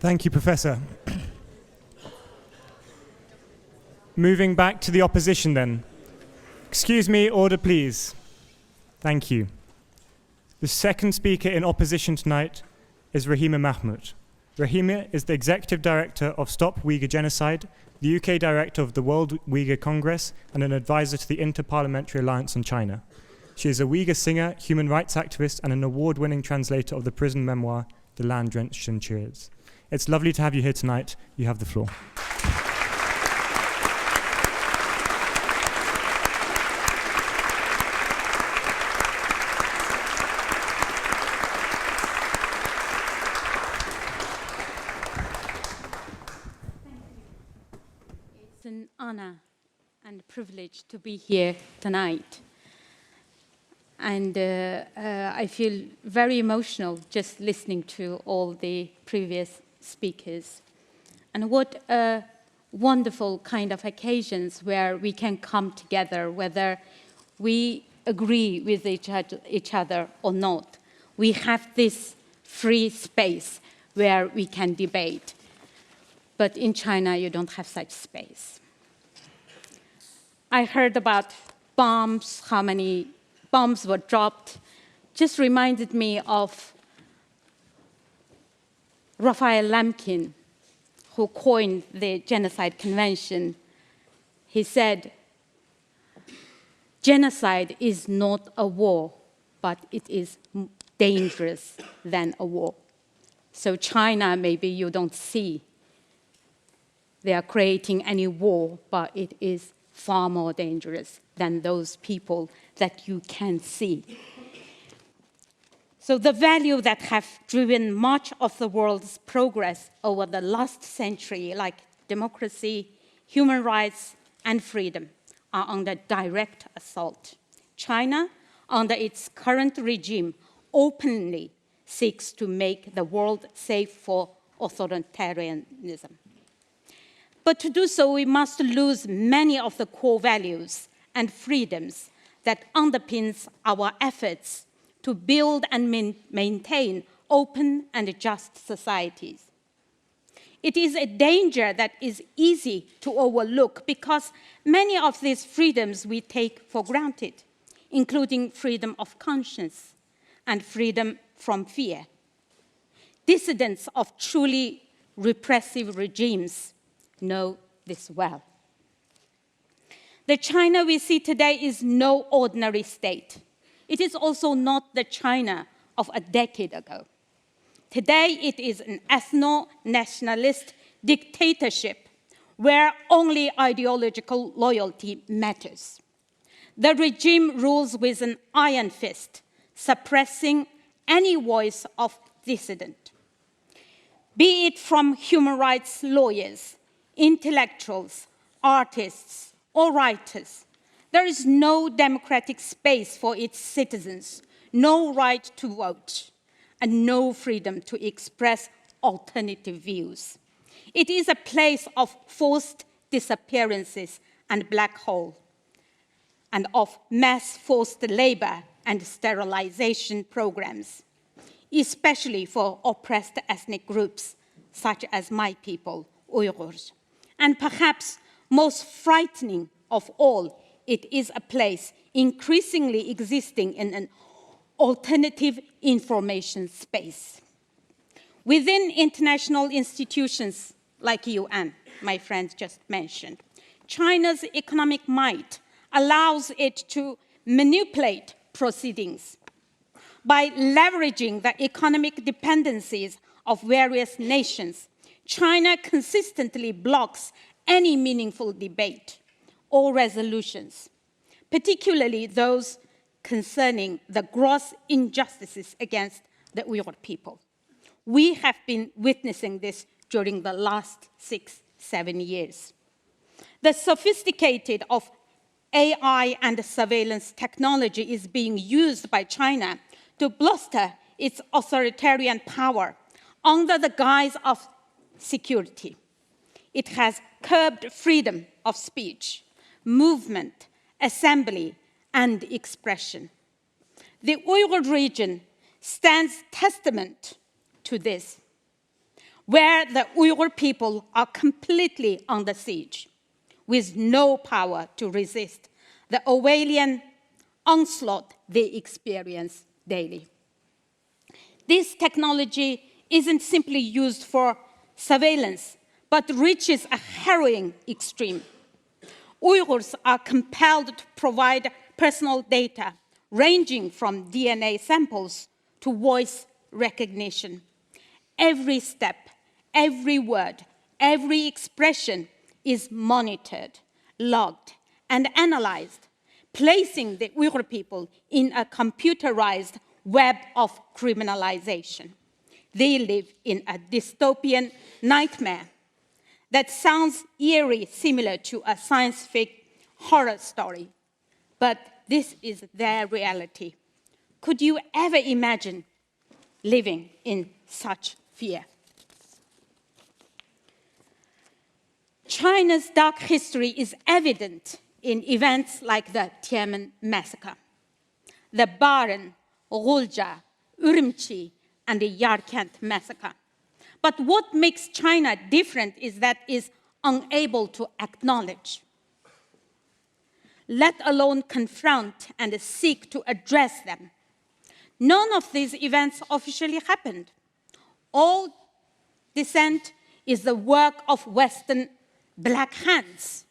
Thank you, Professor. Moving back to the opposition then. Excuse me, order please. Thank you. The second speaker in opposition tonight is Rahima Mahmut. Rahima is the Executive Director of Stop Uyghur Genocide, the UK Director of the World Uyghur Congress, and an advisor to the Inter-Parliamentary Alliance on China. She is a Uyghur singer, human rights activist, and an award-winning translator of the prison memoir, The Land Drenched. It's lovely to have you here tonight. You have the floor. It's an honor and privilege to be here tonight. And I feel very emotional just listening to all the previous speakers. And what a wonderful kind of occasions where we can come together, whether we agree with each other or not. We have this free space where we can debate. But in China, you don't have such space. I heard about bombs, how many bombs were dropped, just reminded me of Raphael Lemkin, who coined the Genocide Convention. He said, genocide is not a war, but it is dangerous than a war. So China, maybe you don't see they are creating any war, but it is far more dangerous than those people that you can see. So the values that have driven much of the world's progress over the last century, like democracy, human rights, and freedom, are under direct assault. China, under its current regime, openly seeks to make the world safe for authoritarianism. But to do so, we must lose many of the core values and freedoms that underpins our efforts to build and maintain open and just societies. It is a danger that is easy to overlook because many of these freedoms we take for granted, including freedom of conscience and freedom from fear. Dissidents of truly repressive regimes know this well. The China we see today is no ordinary state. It is also not the China of a decade ago. Today, it is an ethno-nationalist dictatorship where only ideological loyalty matters. The regime rules with an iron fist, suppressing any voice of dissident, be it from human rights lawyers, intellectuals, artists, or writers. There is no democratic space for its citizens, no right to vote, and no freedom to express alternative views. It is a place of forced disappearances and black hole, and of mass forced labor and sterilization programs, especially for oppressed ethnic groups such as my people, Uyghurs. And perhaps most frightening of all, it is a place increasingly existing in an alternative information space. Within international institutions like UN, my friend just mentioned, China's economic might allows it to manipulate proceedings by leveraging the economic dependencies of various nations. China consistently blocks any meaningful debate or resolutions, particularly those concerning the gross injustices against the Uyghur people. We have been witnessing this during the last 6-7 years. The sophisticated of AI and surveillance technology is being used by China to bolster its authoritarian power under the guise of security. It has curbed freedom of speech, movement, assembly, and expression. The Uyghur region stands testament to this. where the Uyghur people are completely under siege, with no power to resist the Orwellian onslaught they experience daily. This technology isn't simply used for surveillance, but reaches a harrowing extreme. Uyghurs are compelled to provide personal data, ranging from DNA samples to voice recognition. Every step, every word, every expression is monitored, logged, and analyzed, placing the Uyghur people in a computerized web of criminalization. They live in a dystopian nightmare that sounds eerie, similar to a science fiction horror story. But this is their reality. Could you ever imagine living in such fear? China's dark history is evident in events like the Tiananmen massacre, the Baren, Gulja, Urumqi, and the Yarkent massacre. But what makes China different is that it is unable to acknowledge, let alone confront and seek to address them. None of these events officially happened. All dissent is the work of Western black hands.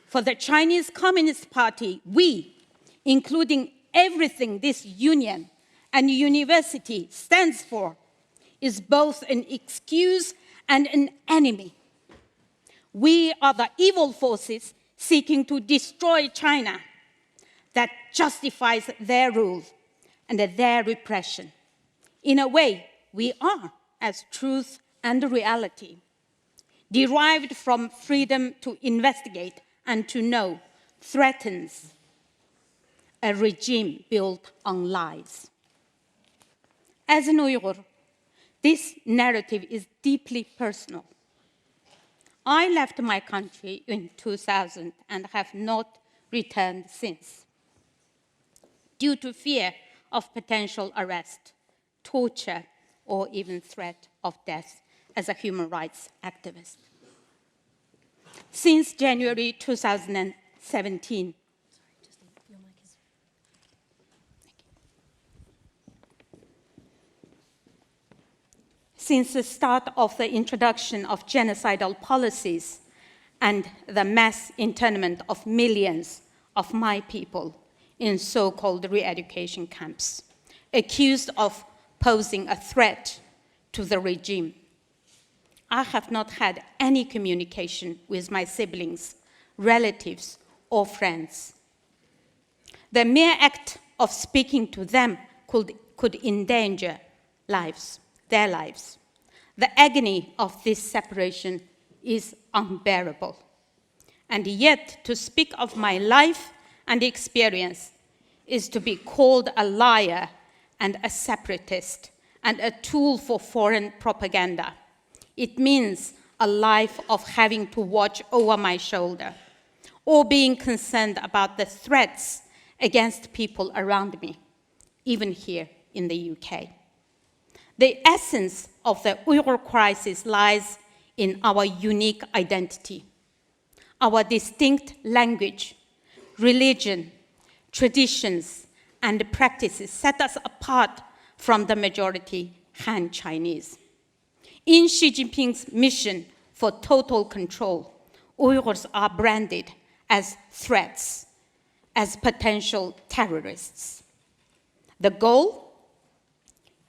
For the Chinese Communist Party, we, including everything this union and university stands for, is both an excuse and an enemy. We are the evil forces seeking to destroy China that justifies their rule and their repression. In a way, we are as truth and reality, derived from freedom to investigate and to know, threatens a regime built on lies. As an Uyghur, this narrative is deeply personal. I left my country in 2000 and have not returned since, due to fear of potential arrest, torture, or even threat of death as a human rights activist. Since January 2017, since the start of the introduction of genocidal policies and the mass internment of millions of my people in so-called re-education camps, accused of posing a threat to the regime, I have not had any communication with my siblings, relatives, or friends. The mere act of speaking to them could endanger their lives. The agony of this separation is unbearable. And yet, to speak of my life and experience is to be called a liar and a separatist and a tool for foreign propaganda. It means a life of having to watch over my shoulder or being concerned about the threats against people around me, even here in the UK. The essence of the Uyghur crisis lies in our unique identity. Our distinct language, religion, traditions, and practices set us apart from the majority Han Chinese. In Xi Jinping's mission for total control, Uyghurs are branded as threats, as potential terrorists. The goal?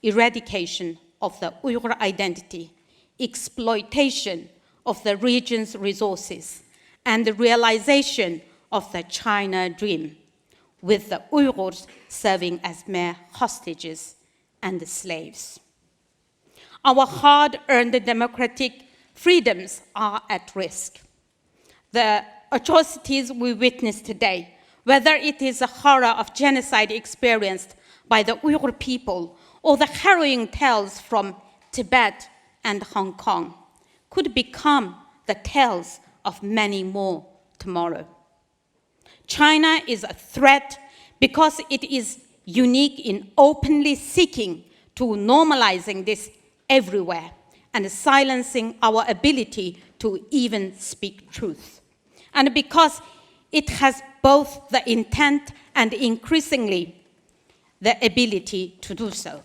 Eradication of the Uyghur identity, exploitation of the region's resources, and the realization of the China dream, with the Uyghurs serving as mere hostages and slaves. Our hard-earned democratic freedoms are at risk. The atrocities we witness today, whether it is the horror of genocide experienced by the Uyghur people or the harrowing tales from Tibet and Hong Kong, could become the tales of many more tomorrow. China is a threat because it is unique in openly seeking to normalizing this everywhere and silencing our ability to even speak truth. And because it has both the intent and increasingly the ability to do so.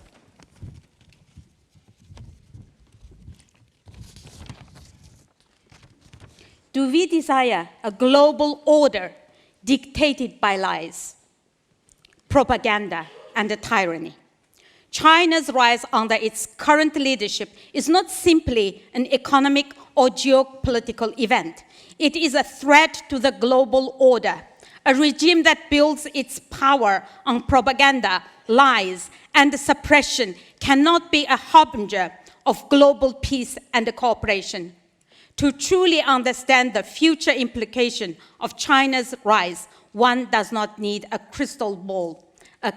Do we desire a global order dictated by lies, propaganda, and tyranny? China's rise under its current leadership is not simply an economic or geopolitical event. It is a threat to the global order, a regime that builds its power on propaganda, lies, and suppression cannot be a harbinger of global peace and cooperation. To truly understand the future implication of China's rise, one does not need a crystal ball. A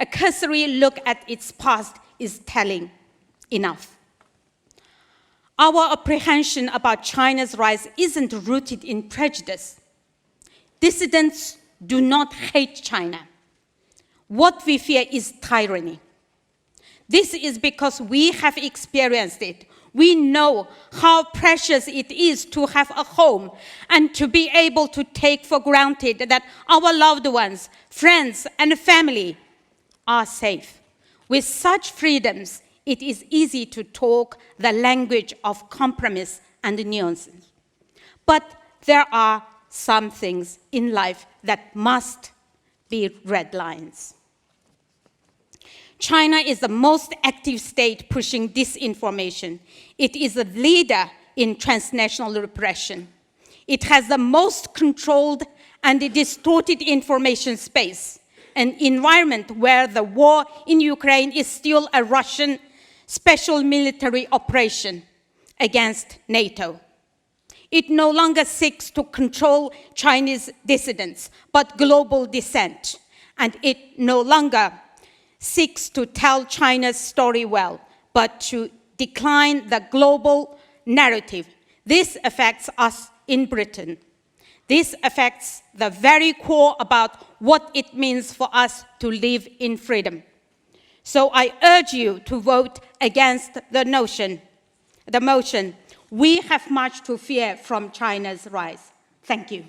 cursory look at its past is telling enough. Our apprehension about China's rise isn't rooted in prejudice. Dissidents do not hate China. What we fear is tyranny. This is because we have experienced it. We know how precious it is to have a home and to be able to take for granted that our loved ones, friends, and family are safe. With such freedoms, it is easy to talk the language of compromise and nuances. But there are some things in life that must be red lines. China is the most active state pushing disinformation. It is a leader in transnational repression. It has the most controlled and distorted information space, an environment where the war in Ukraine is still a Russian special military operation against NATO. It no longer seeks to control Chinese dissidents, but global dissent. And it no longer seeks to tell China's story well, but to decline the global narrative. This affects us in Britain. This affects the very core about what it means for us to live in freedom. So I urge you to vote against the motion. We have much to fear from China's rise. Thank you.